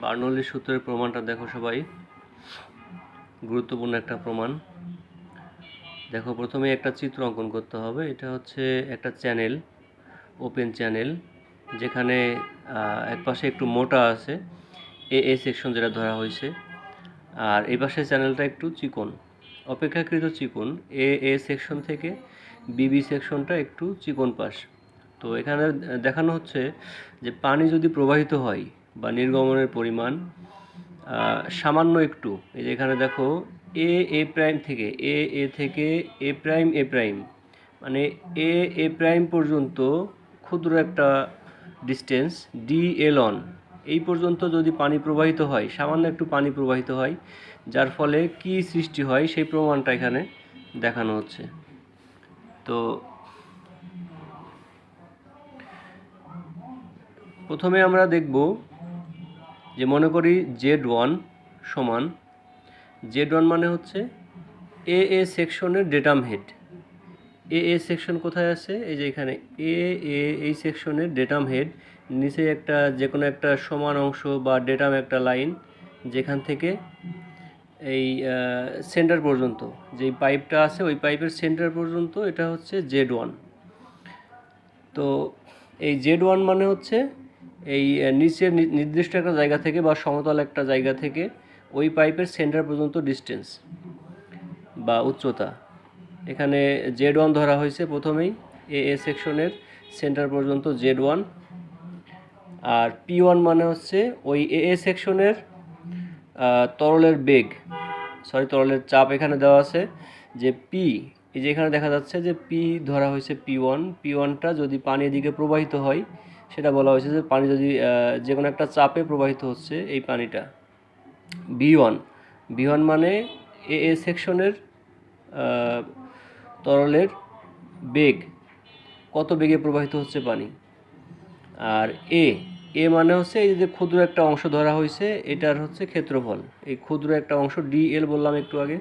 বার্নৌলির সূত্রের প্রমাণটা দেখো সবাই, গুরুত্বপূর্ণ একটা প্রমাণ। দেখো, প্রথমে একটা চিত্র অঙ্কন করতে হবে। এটা হচ্ছে একটা চ্যানেল, ওপেন চ্যানেল, যেখানে এক পাশে একটু মোটা আছে, এ সেকশন যেটা ধরা হয়েছে, আর এই পাশে চ্যানেলটা একটু চিকন, অপেক্ষাকৃত চিকন। এ সেকশন থেকে বিবি সেকশনটা একটু চিকন পাশ। তো এখানে দেখানো হচ্ছে যে পানি যদি প্রবাহিত হয় বা নির্গমনের পরিমাণ সামান্য একটু, এই যে এখানে দেখো, এ প্রাইম থেকে এ প্রাইম মানে এ প্রাইম পর্যন্ত ক্ষুদ্র একটা ডিস্টেন্স ডি এল অন, এই পর্যন্ত যদি পানি প্রবাহিত হয়, সামান্য একটু পানি প্রবাহিত হয়, যার ফলে কি সৃষ্টি হয় সেই প্রমাণটা এখানে দেখানো হচ্ছে। তো প্রথমে আমরা দেখব যে, মনে করি Z1 সমান, Z1 মানে হচ্ছে এ সেকশনের ডেটাম হেড। এ সেকশন কোথায় আছে? এই যে এখানে এই সেকশনের ডেটাম হেড, নিচে একটা যে কোনো একটা সমান অংশ বা ডেটাম একটা লাইন, যেখান থেকে এই সেন্টার পর্যন্ত যেই পাইপটা আছে ওই পাইপের সেন্টার পর্যন্ত, এটা হচ্ছে Z1। তো এই Z1 মানে হচ্ছে এই নিচের নির্দিষ্ট একটা জায়গা থেকে বা সমতল একটা জায়গা থেকে ওই পাইপের সেন্টার পর্যন্ত ডিস্টেন্স বা উচ্চতা। এখানে Z1 ধরা হয়েছে প্রথমেই, এ সেকশনের সেন্টার পর্যন্ত Z1। আর P1 মানে হচ্ছে ওই এ সেকশনের তরলের বেগ, তরলের চাপ এখানে দেওয়া আছে যে পি, এই যে এখানে দেখা যাচ্ছে যে পি ধরা হয়েছে P1টা যদি পানির দিকে প্রবাহিত হয়, সেটা বলা হয়েছে যে পানি যদি যে কোনো একটা চাপে প্রবাহিত হচ্ছে এই পানিটা। B1 মানে এ সেকশনের তরলের বেগ, কত বেগে প্রবাহিত হচ্ছে পানি। আর এ মানে হচ্ছে এই যে ক্ষুদ্র একটা অংশ ধরা হয়েছে, এটার হচ্ছে ক্ষেত্রফল। এই ক্ষুদ্র একটা অংশ ডিএল বললাম একটু আগে,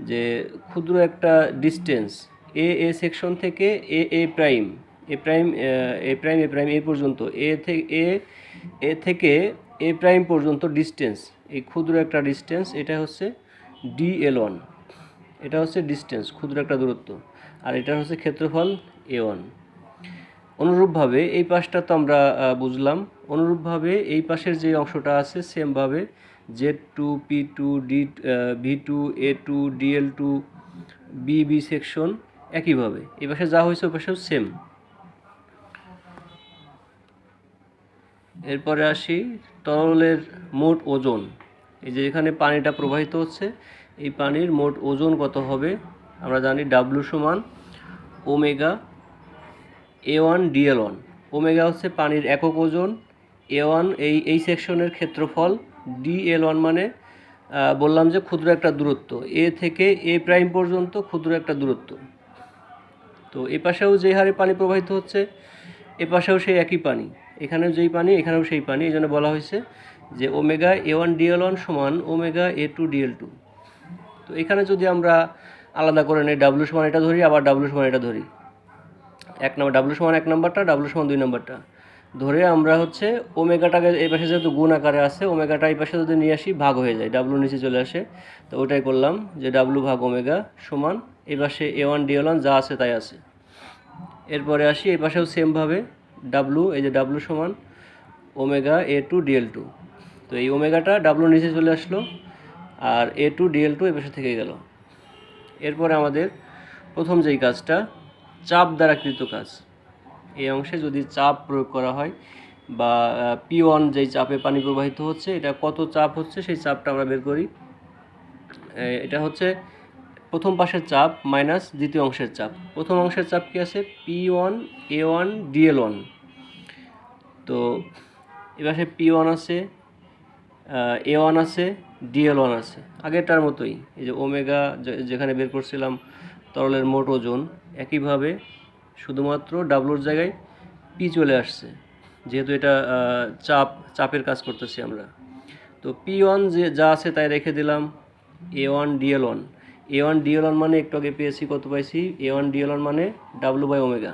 যে ক্ষুদ্র একটা ডিস্টেন্স এ সেকশন থেকে এ প্রাইম এই পর্যন্ত, এ থেকে এ প্রাইম পর্যন্ত ডিস্টেন্স, এই ক্ষুদ্র একটা ডিস্টেন্স, এটা হচ্ছে DL1। এটা হচ্ছে ডিস্টেন্স, ক্ষুদ্র একটা দূরত্ব, আর এটা হচ্ছে ক্ষেত্রফল A1। অনুরূপভাবে এই পাশটা তো আমরা বুঝলাম। অনুরূপভাবে এই পাশের যে অংশটা আছে, সেমভাবে Z2, P2, V2, A2, DL2, BB section, একইভাবে এই পাশে যা হয়েছে ওই পাশেও সেম। এরপরে আসি তরলের মোট ওজন। এই যে এখানে পানিটা প্রবাহিত হচ্ছে, এই পানির মোট ওজন কত হবে? আমরা জানি W সমান ওমেগা A1 DL1। ওমেগা হচ্ছে পানির একক ওজন, A1 এই সেকশনের ক্ষেত্রফল, DL1 মানে বললাম যে ক্ষুদ্র একটা দূরত্ব, এ থেকে এ প্রাইম পর্যন্ত ক্ষুদ্র একটা দূরত্ব। তো এ পাশেও যে হারে পানি প্রবাহিত হচ্ছে, এ পাশেও সেই একই পানি, এখানেও যেই পানি এখানেও সেই পানি। এই জন্য বলা হয়েছে যে ওমেগা A1 DL1 সমান ওমেগা A2 DL2। তো এখানে যদি আমরা আলাদা করে নেই, W সমান এটা ধরি, আবার W সমান এটা ধরি, এক নম্বর W সমান এক নম্বরটা, W সমান দুই নম্বরটা ধরে আমরা হচ্ছে ওমেগাটাকে এই পাশে যেহেতু গুণ আকারে আছে, ওমেগাটা এই পাশে যদি নিয়ে আসি ভাগ হয়ে যায়, W নিচে চলে আসে। তো ওটাই করলাম যে W ভাগ ওমেগা সমান এই পাশে A1 DL1 যা আছে তাই আছে। এরপরে আসি এই পাশেও সেমভাবে W, এই যে W সমান ওমেগা A2 DL2। তো এই ওমেগাটা W নিচে চলে আসলো, আর A2 DL2 এই পাশে থেকে গেল। এরপরে আমাদের প্রথম যেই কাজটা, চাপ দ্বারা কৃত কাজ। এই অংশে যদি চাপ প্রয়োগ করা হয় বা P1 যেই চাপে পানি প্রবাহিত হচ্ছে, এটা কত চাপ হচ্ছে সেই চাপটা আমরা বের করি। এটা হচ্ছে প্রথম পাশের চাপ মাইনাস দ্বিতীয় অংশের চাপ। প্রথম অংশের চাপ কি আছে? P1 A1 DL1। তো এপাশে P1 আছে, A1 আছে, DL1 আছে, আগেরটার মতোই। এই যে ওমেগা যেখানে বের করছিলাম তরলের মোট ওজন, একইভাবে শুধুমাত্র ডাব্লুর জায়গায় পি চলে আসছে, যেহেতু এটা চাপের কাজ করতেছি আমরা। তো P1 যে যা আছে তাই রেখে দিলাম। A1 DL1 মানে একটু আগে পেয়েছি, কত পাইছি? A1 DL1 মানে ডাব্লু বাই ওমেগা,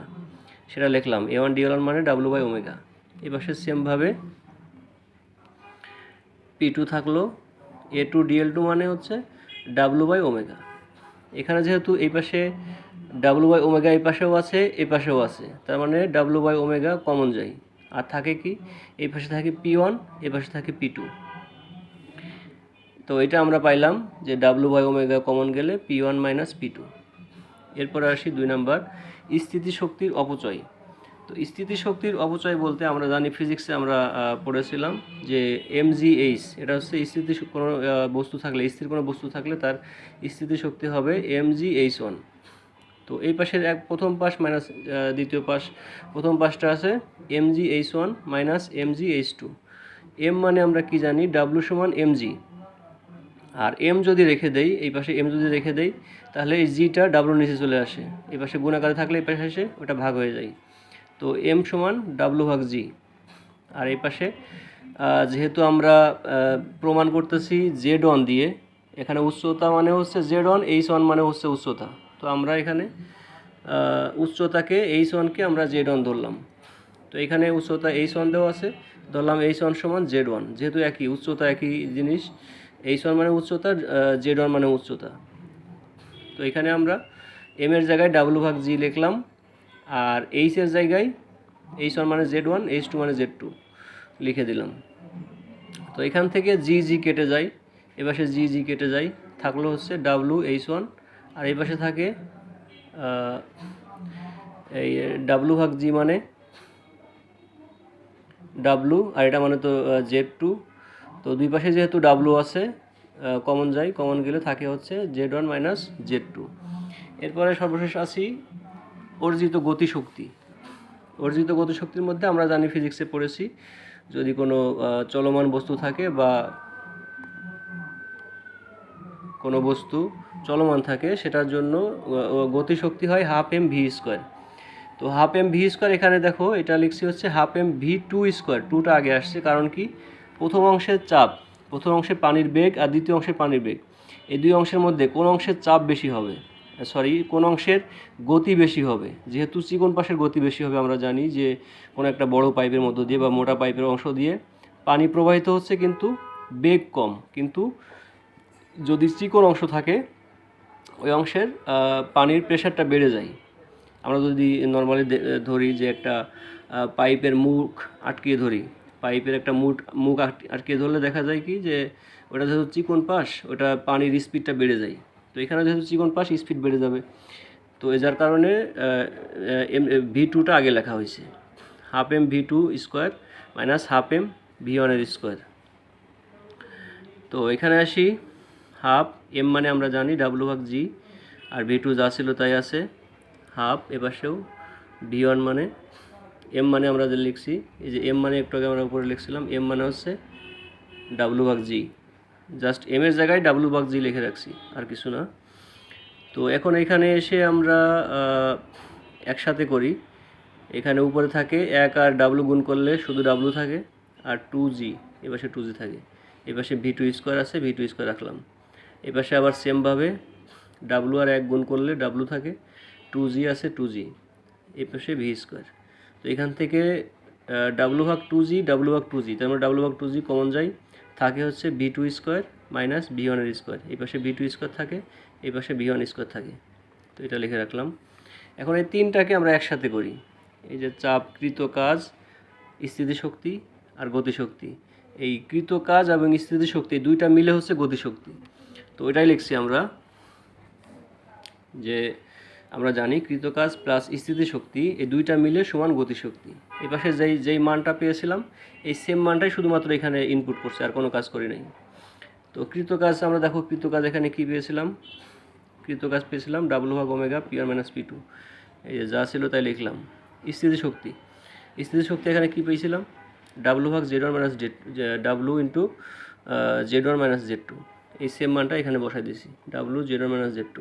সেটা লিখলাম। A1 DL1 মানে ডাব্লু বাই ওমেগা। এ পাশে সেমভাবে P2 থাকলো, A2DL2 মানে হচ্ছে W/ওমেগা। এখানে যেহেতু এই পাশে W/ওমেগা এই পাশেও আছে, এই পাশেও আছে, তার মানে W/ওমেগা কমন যায়, আর থাকে কি, এই পাশে থাকে P1, এই পাশে থাকে P2। তো এটা আমরা পাইলাম যে W/ওমেগা কমন গেলে P1 মাইনাস P2। এরপরে আসি 2 নাম্বার, স্থিতিশক্তির অপচয়। তো স্থিতিশক্তির অপচয় বলতে আমরা জানি ফিজিক্সে আমরা পড়েছিলাম যে mgh, এটা হচ্ছে স্থিতি কোনো বস্তু থাকলে, স্থির কোনো বস্তু থাকলে তার স্থিতিশক্তি হবে mgh1। তো এই পাশের প্রথম পাশ মাইনাস দ্বিতীয় পাশ, প্রথম পাশটা আছে mgh1 মাইনাস mgh2। m মানে আমরা কি জানি, w সমান mg, আর m যদি রেখে দেই, এই পাশে m যদি রেখে দেই তাহলে এই জিটা w নিচে চলে আসে, এই পাশে গুণাকারে থাকলে এই পাশে এসে ওটা ভাগ হয়ে যায়। তো m সমান w/g। আর এই পাশে যেহেতু আমরা প্রমাণ করতেছি z1 দিয়ে, এখানে উচ্চতা মানে হচ্ছে z1, h1 মানে হচ্ছে উচ্চতা, তো আমরা এখানে উচ্চতাকে h1কে আমরা z1 ধরলাম। তো এখানে উচ্চতা h1 দেওয়া আছে, ধরলাম h1 সমান z1, যেহেতু একই উচ্চতা একই জিনিস, h1 মানে উচ্চতা, z1 মানে উচ্চতা। তো এখানে আমরা m এর জায়গায় w/g লিখলাম, আর h এর জায়গায় h1 মানে z1, h2 মানে z2 লিখে দিলাম। তো এখান থেকে g কেটে যায়, এপাশে g কেটে যায়, থাকলো হচ্ছে w/h1, আর এই পাশে থাকে এই w/g মানে w, আর এটা মানে তো z2। তো দুই পাশে যেহেতু w আছে কমন যায়, কমন গেলে থাকে হচ্ছে z1 মাইনাস z2। এরপরে সর্বশেষ আসি অর্জিত গতিশক্তি। অর্জিত গতিশক্তির মধ্যে আমরা জানি ফিজিক্সে পড়েছি, যদি কোনো চলমান বস্তু থাকে বা কোনো বস্তু চলমান থাকে সেটার জন্য গতিশক্তি হয় হাফ এম ভি স্কোয়ার। তো হাফ এম ভি স্কোয়ার, এখানে দেখো এটা লিখছি হচ্ছে হাফ এম v2 স্কোয়ার, টুটা আগে আসছে, কারণ কি প্রথম অংশের চাপ, প্রথম অংশে পানির বেগ আর দ্বিতীয় অংশের পানির বেগ, এই দুই অংশের মধ্যে কোন অংশের চাপ বেশি হবে, কোন অংশের গতি বেশি হবে, যেহেতু চিকন পাশের গতি বেশি হবে, আমরা জানি যে কোনো একটা বড় পাইপের মধ্য দিয়ে বা মোটা পাইপের অংশ দিয়ে পানি প্রবাহিত হচ্ছে কিন্তু বেগ কম, কিন্তু যদি চিকন অংশ থাকে ওই অংশের পানির প্রেশারটা বেড়ে যায়। আমরা যদি নর্মালি ধরি যে একটা পাইপের মুখ আটকিয়ে ধরি, পাইপের একটা মুখ আটকিয়ে ধরলে দেখা যায় কি যে ওটা যেহেতু চিকন পাশ, ওটা পানির স্পিডটা বেড়ে যায়। তো এখানে যেহেতু চিকন পাশ, স্পিড বেড়ে যাবে, তো যার কারণে v2টা আগে লেখা হয়েছে, half M v2 square minus half M v1 এর স্কোয়ার। তো এখানে আসি, হাফ এম মানে আমরা জানি w/g, আর v2 যা ছিল তাই আছে, হাফ এপাশেও v1 মানে m মানে আমরা যে লিখছি, এই যে m মানে একটু আগে আমরা উপরে লিখছিলাম, m মানে হচ্ছে w/g, জাস্ট m এর জায়গায় w/g লিখে রাখছি, আর কিছু না। তো এখন এখানে এসে আমরা একসাথে করি, এখানে উপরে থাকে 1 আর w গুণ করলে শুধু w থাকে, আর 2g, এপাশে 2g থাকে, এপাশে v2 স্কোয়ার আছে, v2 স্কোয়ার রাখলাম, এপাশে আবার সেমভাবে w আর 1 গুণ করলে w থাকে, 2g আছে 2g, এপাশে v স্কোয়ার। তো এখান থেকে w/2g, w/2g, তার মানে w/2g কমন যায়, থাকে হচ্ছে v2 স্কোয়ার মাইনাস v1 এর স্কোয়ার, এই পাশে v2 স্কোয়ার থাকে, এই পাশে v1 স্কোয়ার থাকে। তো এটা লিখে রাখলাম। এখন এই তিনটাকে আমরা একসাথে করি, এই যে চাপ, কৃত কাজ, স্থিতিশক্তি আর গতিশক্তি, এই কৃত কাজ এবং স্থিতিশক্তি দুইটা মিলে হচ্ছে গতিশক্তি। তো এটাই লিখছি আমরা, যে আমরা জানি কৃত কাজ প্লাস স্থিতিশক্তি এই দুইটা মিলে সমান গতিশক্তি। এই পাশে যেই মানটা পেয়েছিলাম এই সেম মানটাই শুধুমাত্র এখানে ইনপুট করছে, আর কোনো কাজ করি নাই। তো কৃত কাজ আমরা দেখো, কৃত কাজ এখানে কী পেয়েছিলাম, কৃত কাজ পেয়েছিলাম w/ওমেগা p1 মাইনাস p2, এই যে যা ছিল তাই লিখলাম। স্থিতিশক্তি, স্থিতিশক্তি এখানে কী পেয়েছিলাম, w/z1 minus w into z1 minus z2, এই সেম মানটা এখানে বসাই দিয়েছি, w/z1 মাইনাস z2।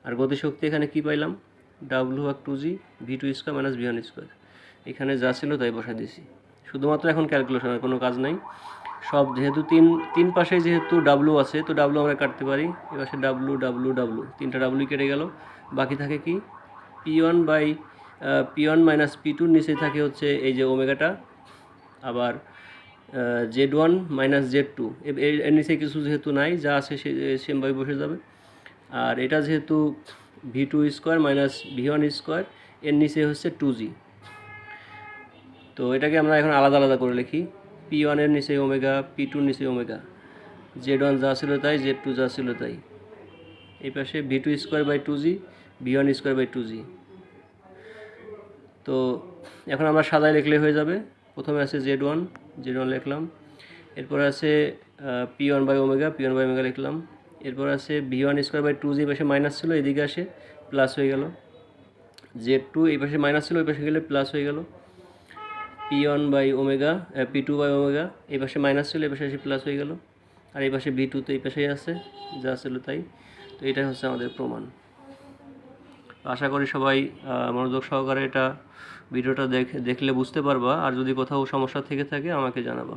আর গতিশক্তি এখানে কী পাইলাম, w/2g v2 square minus v1 square, এখানে যা ছিল তাই বসাই দিয়েছি। শুধুমাত্র এখন ক্যালকুলেশন, আর কোনো কাজ নাই। সব যেহেতু তিন পাশে যেহেতু w আছে, তো w আমরা কাটতে পারি, এপাশে w, তিনটা w কেটে গেল, বাকি থাকে কি p1 মাইনাস p2, নিচে থাকে হচ্ছে এই যে ওমেগাটা, আবার Z1 মাইনাস Z2, এর নিচে কিছু যেহেতু নাই, যা আছে সে সেমভাবে বসে যাবে। আর এটা যেহেতু V2 square minus V1 square, এর নিচে হচ্ছে 2G। তো এটাকে আমরা এখন আলাদা আলাদা করে লিখি। P1 এর নিচে ওমেগা, P2 এর নিচে ওমেগা, Z1 যা ছিল তাই, Z2 যা ছিল তাই। এই পাশে V2 square by 2G, V1 square by 2G। তো এখন আমরা সাদায় লিখলে হয়ে যাবে। প্রথমে আছে Z1 লিখলাম, এরপর আছে P1 by omega, P1 by omega লিখলাম। এরপর আছে V1 স্কোয়ার বাই 2G, এই পাশে মাইনাস ছিল, এদিকে আসে প্লাস হয়ে গেল। Z2 এই পাশে মাইনাস ছিল, ওই পাশে গেলে প্লাস হয়ে গেল। P1 by omega, P2 by omega, এই পাশে মাইনাস ছিল, এই পাশে এসে প্লাস হয়ে গেল। আর এই পাশে V2 তো এই পাশেই আছে, যা ছিল তাই। তো এটাই হচ্ছে আমাদের প্রমাণ। আশা করি সবাই মনোযোগ সহকারে এটা ভিডিওটা দেখলে বুঝতে পারবা। আর যদি কোথাও সমস্যা থেকে থাকে আমাকে জানাবা।